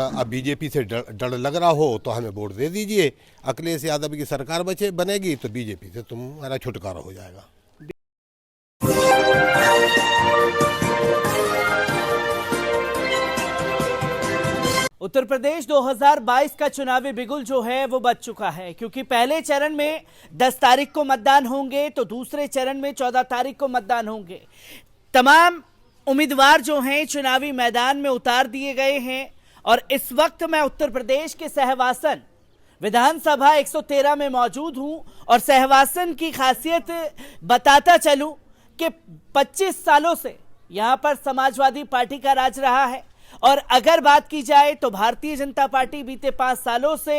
अब बीजेपी से डर लग रहा हो तो हमें वोट दे दीजिए। अखिलेश यादव की सरकार बनेगी तो बीजेपी से तुम्हारा छुटकारा हो जाएगा। उत्तर प्रदेश 2022 का चुनावी बिगुल जो है वो बज चुका है, क्योंकि पहले चरण में 10 तारीख को मतदान होंगे तो दूसरे चरण में 14 तारीख को मतदान होंगे। तमाम उम्मीदवार जो हैं चुनावी मैदान में उतार दिए गए हैं और इस वक्त मैं उत्तर प्रदेश के सहवासन विधानसभा 113 में मौजूद हूं और सहवासन की खासियत बताता चलूं कि 25 सालों से यहां पर समाजवादी पार्टी का राज रहा है और अगर बात की जाए तो भारतीय जनता पार्टी बीते 5 सालों से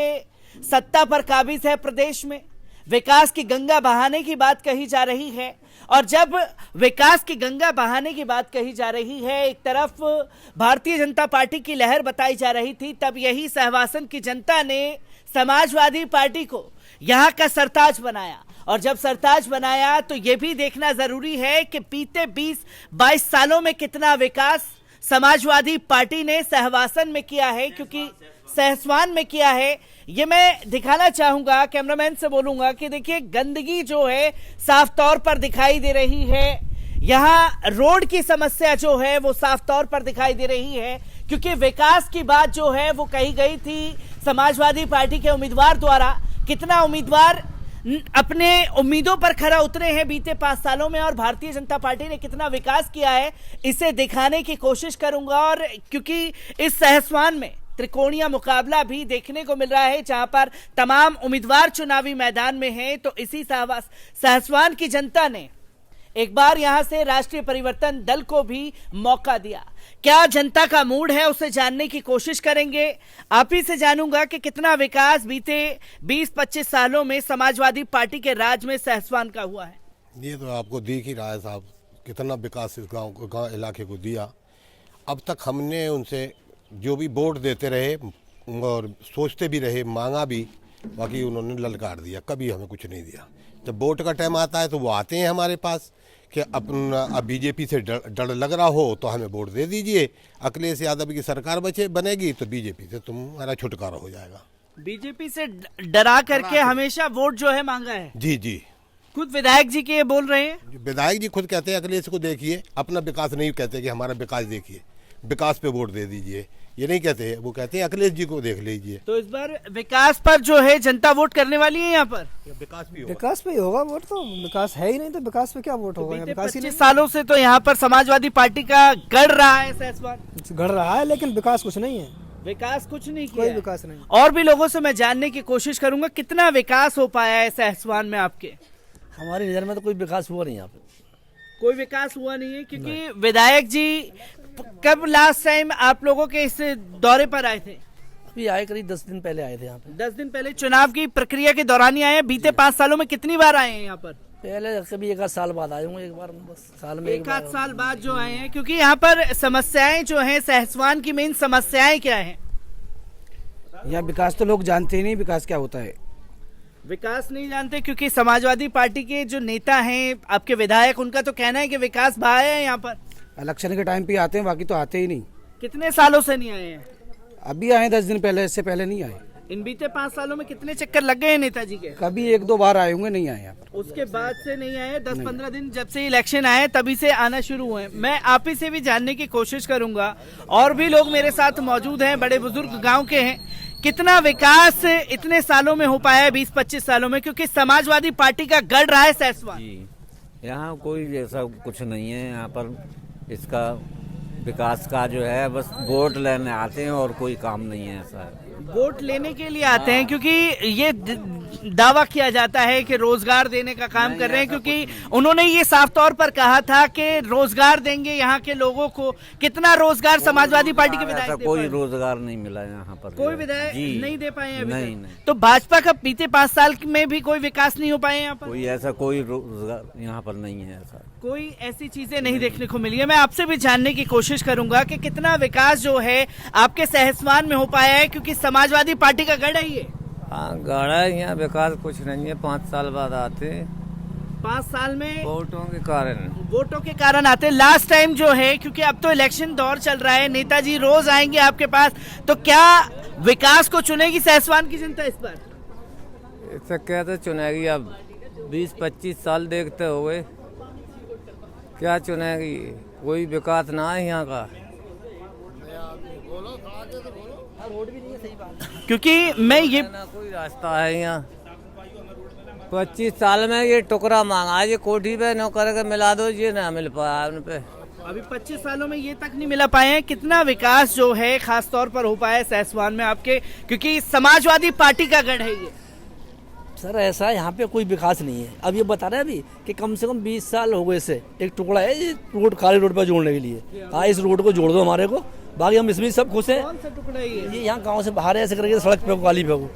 सत्ता पर काबिज है। प्रदेश में विकास की गंगा बहाने की बात कही जा रही है और जब विकास की गंगा बहाने की बात कही जा रही है, एक तरफ भारतीय जनता पार्टी की लहर बताई जा रही थी, तब यही सहवासन की जनता ने समाजवादी पार्टी को यहां का सरताज बनाया और जब सरताज बनाया तो यह भी देखना जरूरी है कि बीते 20-22 सालों में कितना विकास समाजवादी पार्टी ने सहवासन में किया है, क्योंकि सहसवान में किया है। ये मैं दिखाना चाहूंगा, कैमरामैन से बोलूंगा कि देखिए गंदगी जो है साफ तौर पर दिखाई दे रही है। यहाँ रोड की समस्या जो है वो साफ तौर पर दिखाई दे रही है, क्योंकि विकास की बात जो है वो कही गई थी समाजवादी पार्टी के उम्मीदवार द्वारा। कितना उम्मीदवार अपने उम्मीदों पर खरा उतरे हैं बीते 5 सालों में और भारतीय जनता पार्टी ने कितना विकास किया है, इसे दिखाने की कोशिश करूंगा। और क्योंकि इस सहसवान में त्रिकोणीय मुकाबला भी देखने को मिल रहा है जहां पर तमाम उम्मीदवार चुनावी मैदान में हैं, तो इसी सहसवान की जनता ने एक बार यहां से राष्ट्रीय परिवर्तन दल को भी मौका दिया। क्या जनता का मूड है उसे जानने की कोशिश करेंगे। आप ही से जानूंगा कि कितना विकास बीते 20-25 सालों में समाजवादी पार्टी के राज में सहसवान का हुआ है। ये तो आपको दिख ही रहा है साहब, कितना विकास इस गांव इलाके को दिया। अब तक हमने उनसे जो भी वोट देते रहे और सोचते भी रहे, मांगा भी, बाकी उन्होंने ललकार दिया, कभी हमें कुछ नहीं दिया। जब वोट का टाइम आता है तो वो आते हैं हमारे पास कि अब बीजेपी से डर लग रहा हो तो हमें वोट दे दीजिए। अखिलेश यादव की सरकार बनेगी तो बीजेपी से तुम्हारा छुटकारा हो जाएगा। बीजेपी से डरा करके हमेशा वोट जो है मांगा है। जी जी, खुद विधायक जी के बोल रहे हैं। विधायक जी खुद कहते हैं अखिलेश को देखिए, अपना विकास नहीं कहते कि हमारा विकास देखिए, विकास पे वोट दे दीजिए, ये नहीं कहते हैं। वो कहते हैं अखिलेश जी को देख लीजिए। तो इस बार विकास पर जो है जनता वोट करने वाली है यहाँ पर। विकास पे ही होगा वोट, तो विकास है ही नहीं तो विकास पे क्या वोट होगा। बीते 25 सालों से तो यहाँ पर समाजवादी पार्टी का गढ़ रहा है सहसवान, गढ़ रहा है, लेकिन विकास कुछ नहीं है। विकास कुछ नहीं किया, कोई विकास नहीं। और भी लोगों से मैं जानने की कोशिश करूंगा कितना विकास हो पाया है सहसवान में आपके। हमारी नजर में तो कोई विकास हुआ नहीं यहाँ पे, कोई विकास हुआ नहीं है, क्योंकि विधायक जी कब लास्ट टाइम आप लोगों के इस दौरे पर आए थे? अभी आए करीब 10 दिन पहले आए थे यहाँ पे। 10 दिन पहले चुनाव की प्रक्रिया के दौरान ही आए हैं। बीते 5 सालों में कितनी बार आए हैं यहाँ पर? पहले कभी 1 आध साल बाद आए होंगे, एक बार बस साल में 1 आध साल बाद जो आए हैं, क्योंकि यहाँ पर समस्याएं जो हैं सहसवान की मेन समस्याएं क्या है? यहाँ विकास तो लोग जानते ही नहीं, विकास क्या होता है। विकास नहीं जानते, क्योंकि समाजवादी पार्टी के जो नेता हैं आपके विधायक, उनका तो कहना है कि विकास भाया है यहाँ पर। इलेक्शन के टाइम पे आते हैं, बाकी तो आते ही नहीं। कितने सालों से नहीं आए हैं? अभी आए 10 दिन पहले, इससे पहले नहीं आए। इन बीते 5 सालों में कितने चक्कर लग गए हैं नेताजी के? कभी 1-2 बार आए होंगे, नहीं आए यहाँ पर। उसके बाद से नहीं आए। 10-15 दिन जब से इलेक्शन आए तभी से आना शुरू हुए। मैं आप ही से भी जानने की कोशिश करूंगा, और भी लोग मेरे साथ मौजूद हैं, बड़े बुजुर्ग गाँव के हैं। कितना विकास इतने सालों में हो पाया है 20-25 सालों में, क्योंकि समाजवादी पार्टी का गढ़ रहा है सहसवान। यहाँ कोई ऐसा कुछ नहीं है। यहाँ पर इसका विकास का जो है बस वोट लेने आते हैं और कोई काम नहीं है ऐसा है। वोट लेने के लिए आते हैं, क्योंकि ये दावा किया जाता है कि रोजगार देने का काम कर रहे हैं, क्योंकि उन्होंने ये साफ तौर पर कहा था कि रोजगार देंगे यहाँ के लोगों को। कितना रोजगार समाजवादी पार्टी के विधायक? कोई रोजगार नहीं मिला यहाँ पर, कोई विधायक नहीं दे पाए हैं अभी नहीं, तक। नहीं। तो भाजपा का बीते 5 साल में भी कोई विकास नहीं हो पाए यहाँ पर? कोई ऐसा कोई रोजगार यहाँ पर नहीं है, ऐसा कोई ऐसी चीजें नहीं देखने को मिली है। मैं आपसे भी जानने की कोशिश करूंगा कि कितना विकास जो है आपके सहसवान में हो पाया है, क्योंकि समाजवादी पार्टी का गढ़ है ये। हाँ, गढ़ है यहाँ, विकास कुछ नहीं है। 5 साल बाद आते 5 साल में वोटों के कारण। वोटों के कारण आते हैं। लास्ट टाइम जो है, क्योंकि अब तो इलेक्शन दौर चल रहा है, नेताजी रोज आएंगे आपके पास, तो क्या विकास को चुनेगी सहसवान की जनता इस बार? इससे कैसे चुनेगी? अब 20-25 साल देखते हुए क्या चुनेगी? कोई विकास ना है यहाँ का। क्योंकि मैं ये ना कोई रास्ता है यहाँ। 25 साल में ये टुकड़ा मांगा, ये कोठी पे नौकर के मिला दो, ये ना मिल पाया उन पे। अभी 25 सालों में ये तक नहीं मिला पाए हैं। कितना विकास जो है खास तौर पर हो पाया है सहसवान में आपके, क्योंकि समाजवादी पार्टी का गढ़ है ये? सर ऐसा यहाँ पे कोई विकास नहीं है। अब ये बता रहे हैं अभी कि कम से कम 20 साल हो गए से एक टुकड़ा है ये रोड, काली रोड पर जोड़ने के लिए। हाँ, इस रोड को जोड़ दो हमारे को, बाकी हम इसमें सब खुश हैं। कौन सा टुकड़ा है ये? ये यहाँ गांव से बाहर ऐसे करके सड़क पे को, काली पे को,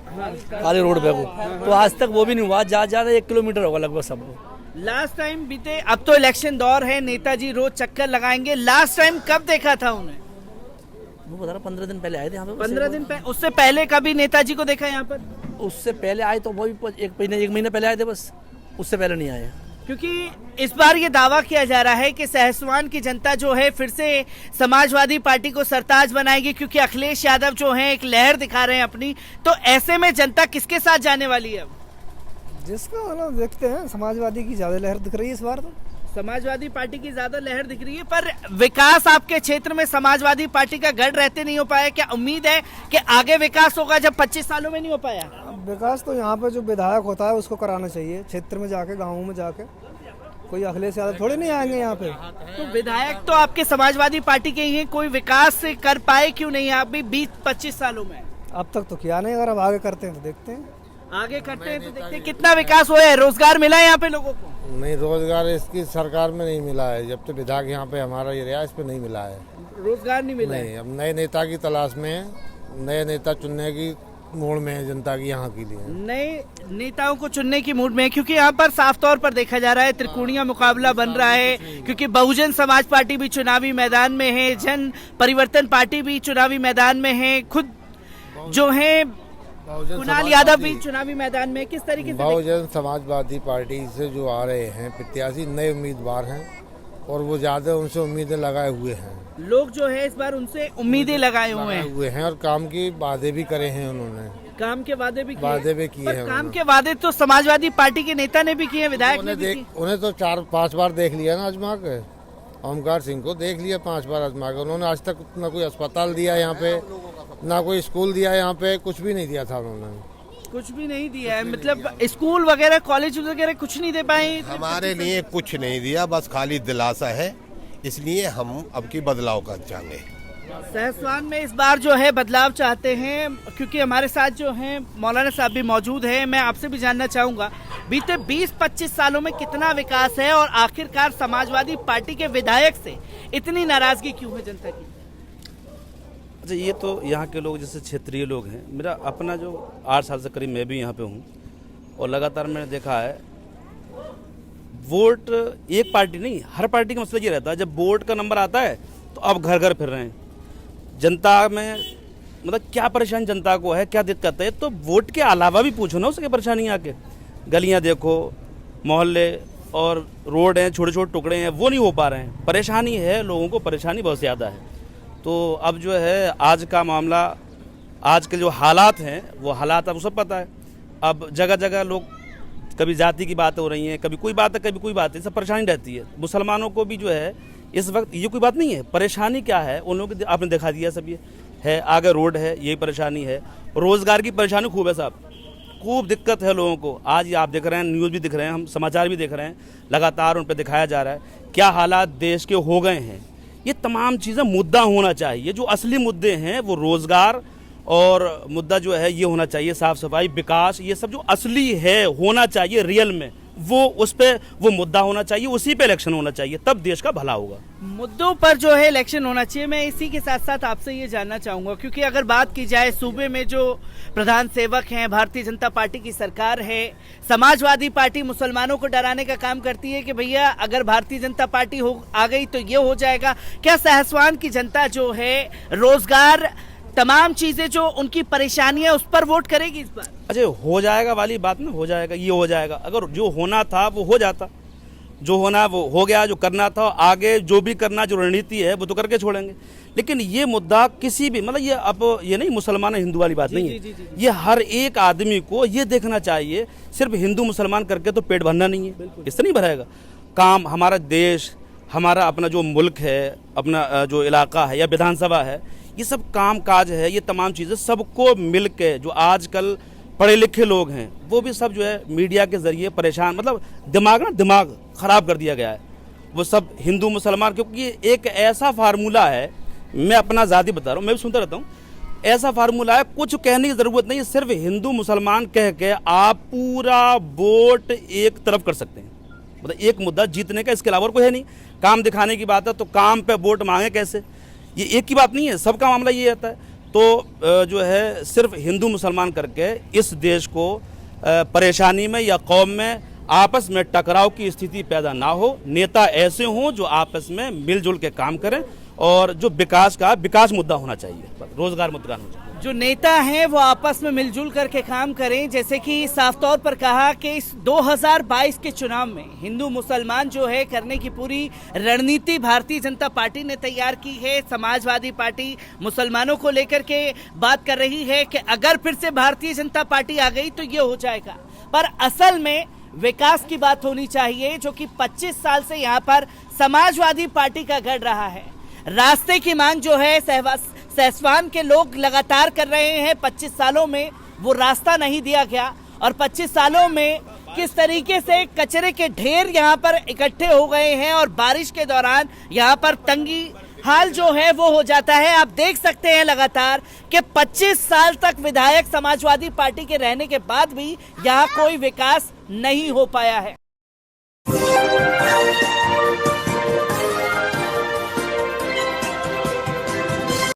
काली रोड पे को, तो आज तक वो भी नहीं हुआ। ज्यादा 1 किलोमीटर होगा लगभग सबको। लास्ट टाइम बीते, अब तो इलेक्शन दौर है, नेताजी रोज चक्कर लगाएंगे। लास्ट टाइम कब देखा था उन्हें? वो बता रहा 15 दिन पहले आए थे यहाँ पे। 15 दिन पहले? उससे पहले कभी नेताजी को देखा यहाँ पर? उससे पहले आए तो वो भी 1 महीने पहले आए थे बस, उससे पहले नहीं आए। क्योंकि इस बार ये दावा किया जा रहा है कि सहसवान की जनता जो है फिर से समाजवादी पार्टी को सरताज बनाएगी, क्योंकि अखिलेश यादव जो है एक लहर दिखा रहे हैं अपनी। तो ऐसे में जनता किसके साथ जाने वाली है? जिसका मतलब देखते हैं, समाजवादी की ज्यादा लहर दिख रही है इस बार तो। समाजवादी पार्टी की ज्यादा लहर दिख रही है, पर विकास आपके क्षेत्र में समाजवादी पार्टी का गढ़ रहते नहीं हो पाया। क्या उम्मीद है कि आगे विकास होगा जब 25 सालों में नहीं हो पाया? विकास तो यहाँ पे जो विधायक होता है उसको कराना चाहिए, क्षेत्र में जाके, गाँव में जाके। कोई अखिलेश यादव थोड़े नहीं आएंगे यहाँ पे। तो विधायक तो आपके समाजवादी पार्टी के ही हैं, कोई विकास कर पाए क्यों नहीं आप भी 20-25 सालों में? अब तक तो किया नहीं, अगर अब आगे करते हैं तो देखते हैं। आगे करते हैं तो देखते हैं कितना विकास हुआ है। रोजगार मिला है यहाँ पे लोगों को? नहीं, रोजगार इसकी सरकार में नहीं मिला है। जब तक विधायक यहाँ पे हमारा एरिया, इस पे नहीं मिला है। रोजगार नहीं मिला है। नहीं, अब नए नेता की तलाश में है, नए नेता चुनने की मूड में है जनता की यहाँ के लिए। नए नेताओं को चुनने की मूड में है, क्योंकि यहाँ पर साफ तौर पर देखा जा रहा है त्रिकोणीय मुकाबला बन रहा है। क्योंकि बहुजन समाज पार्टी भी चुनावी मैदान में है, जन परिवर्तन पार्टी भी चुनावी मैदान में है, खुद जो है कुणाल यादव भी चुनावी मैदान में। किस तरीके से बहुजन समाजवादी पार्टी से जो आ रहे हैं प्रत्याशी, नए उम्मीदवार हैं और वो ज्यादा उनसे उम्मीदें लगाए हुए हैं। लोग जो है इस बार उनसे उम्मीदें लगाए हुए हैं और काम की वादे भी करे हैं उन्होंने। काम के वादे भी किए हैं। काम के वादे तो समाजवादी पार्टी के नेता ने भी किए, विधायक ने भी किए। उन्हें तो 4-5 बार देख लिया ना आजमा के। ओमकार सिंह को देख लिया 5 बार आजमा के। उन्होंने आज तक ना कोई अस्पताल दिया यहाँ पे, ना कोई स्कूल दिया यहाँ पे, कुछ भी नहीं दिया था उन्होंने। कुछ भी नहीं दिया है, मतलब स्कूल वगैरह, कॉलेज वगैरह कुछ नहीं दे पाए। हमारे लिए कुछ नहीं दिया, बस खाली दिलासा है। इसलिए हम अब की बदलाव का चाहेंगे। सहसवान में इस बार जो है बदलाव चाहते हैं, क्योंकि हमारे साथ जो हैं मौलाना साहब भी मौजूद हैं। मैं आपसे भी जानना चाहूंगा, बीते 20-25 सालों में कितना विकास है और आखिरकार समाजवादी पार्टी के विधायक से इतनी नाराजगी क्यों है जनता की? अच्छा, ये तो यहाँ के लोग जैसे क्षेत्रीय लोग हैं। मेरा अपना जो 8 साल से करीब मैं भी यहाँ पे हूँ और लगातार मैंने देखा है वोट एक पार्टी नहीं, हर पार्टी का मसला ये रहता है। जब वोट का नंबर आता है तो अब घर घर फिर रहे हैं। जनता में मतलब क्या परेशानी जनता को है, क्या दिक्कत है, तो वोट के अलावा भी पूछो ना उसकी परेशानी। आके गलियाँ देखो, मोहल्ले और रोड हैं, छोटे छोटे टुकड़े हैं, वो नहीं हो पा रहे हैं। परेशानी है लोगों को, परेशानी बहुत ज़्यादा है। तो अब जो है आज का मामला, आज के जो हालात हैं वो हालात अब सब पता है। अब जगह जगह लोग, कभी जाति की बातें हो रही हैं, कभी कोई बात है, कभी कोई बात है, सब परेशानी रहती है। मुसलमानों को भी जो है इस वक्त ये कोई बात नहीं है, परेशानी क्या है उन लोगों की आपने दिखा दिया सब। ये है आगे रोड है, यही परेशानी है। रोजगार की परेशानी खूब है साहब, खूब दिक्कत है लोगों को। आज आप देख रहे हैं, न्यूज़ भी दिख रहे हैं, हम समाचार भी देख रहे हैं, लगातार उन पर दिखाया जा रहा है क्या हालात देश के हो गए हैं। ये तमाम चीज़ें मुद्दा होना चाहिए। जो असली मुद्दे हैं वो रोज़गार और मुद्दा जो है ये होना चाहिए, साफ़ सफाई, विकास, ये सब जो असली है होना चाहिए रियल में, वो उस पे वो मुद्दा होना चाहिए, उसी पे इलेक्शन होना चाहिए, तब देश का भला होगा। मुद्दों पर जो है इलेक्शन होना चाहिए। मैं इसी के साथ साथ आपसे ये जानना चाहूँगा, क्योंकि अगर बात की जाए सूबे में जो प्रधान सेवक हैं, भारतीय जनता पार्टी की सरकार है, समाजवादी पार्टी मुसलमानों को डराने का काम करती है कि भैया अगर भारतीय जनता पार्टी आ गई तो ये हो जाएगा। क्या सहसवान की जनता जो है रोजगार तमाम चीजें जो उनकी परेशानियां उस पर वोट करेगी इस बार? अजय हो जाएगा वाली बात ना, हो जाएगा, ये हो जाएगा। अगर जो होना था वो हो जाता, जो होना वो हो गया, जो करना था आगे जो भी करना, जो रणनीति है वो तो करके छोड़ेंगे। लेकिन ये मुद्दा किसी भी मतलब ये अब ये नहीं मुसलमान हिंदू वाली बात नहीं है, ये हर एक आदमी को ये देखना चाहिए। सिर्फ हिंदू मुसलमान करके तो पेट भरना नहीं है, इससे नहीं भरेगा काम। हमारा देश, हमारा अपना जो मुल्क है, अपना जो इलाका है या विधानसभा है, ये सब काम काज है, ये तमाम चीज़ें सबको मिल के, जो आजकल पढ़े लिखे लोग हैं वो भी सब जो है मीडिया के जरिए परेशान, मतलब दिमाग खराब कर दिया गया है। वो सब हिंदू मुसलमान, क्योंकि ये एक ऐसा फार्मूला है, मैं अपना ज़ाती बता रहा हूँ, मैं भी सुनता रहता हूँ, ऐसा फार्मूला है, कुछ कहने की ज़रूरत नहीं है, सिर्फ हिंदू मुसलमान कह के आप पूरा वोट एक तरफ कर सकते हैं। मतलब एक मुद्दा जीतने का, इसके अलावा कोई है नहीं। काम दिखाने की बात है तो काम पे वोट मांगे कैसे, ये एक की बात नहीं है, सबका मामला ये रहता है। तो जो है सिर्फ हिंदू मुसलमान करके इस देश को परेशानी में या कौम में आपस में टकराव की स्थिति पैदा ना हो। नेता ऐसे हों जो आपस में मिलजुल के काम करें, और जो विकास मुद्दा होना चाहिए, रोजगार मुद्दा होना चाहिए। जो नेता हैं वो आपस में मिलजुल करके काम करें। जैसे कि साफ तौर पर कहा कि इस 2022 के चुनाव में हिंदू मुसलमान जो है करने की पूरी रणनीति भारतीय जनता पार्टी ने तैयार की है। समाजवादी पार्टी मुसलमानों को लेकर के बात कर रही है कि अगर फिर से भारतीय जनता पार्टी आ गई तो ये हो जाएगा, पर असल में विकास की बात होनी चाहिए, जो कि 25 साल से यहाँ पर समाजवादी पार्टी का गढ़ रहा है। रास्ते की मांग जो है सहसवान के लोग लगातार कर रहे हैं। 25 सालों में वो रास्ता नहीं दिया गया, और 25 सालों में किस तरीके से कचरे के ढेर यहाँ पर इकट्ठे हो गए हैं, और बारिश के दौरान यहाँ पर तंगी हाल जो है वो हो जाता है। आप देख सकते हैं लगातार कि 25 साल तक विधायक समाजवादी पार्टी के रहने के बाद भी यहाँ कोई विकास नहीं हो पाया है।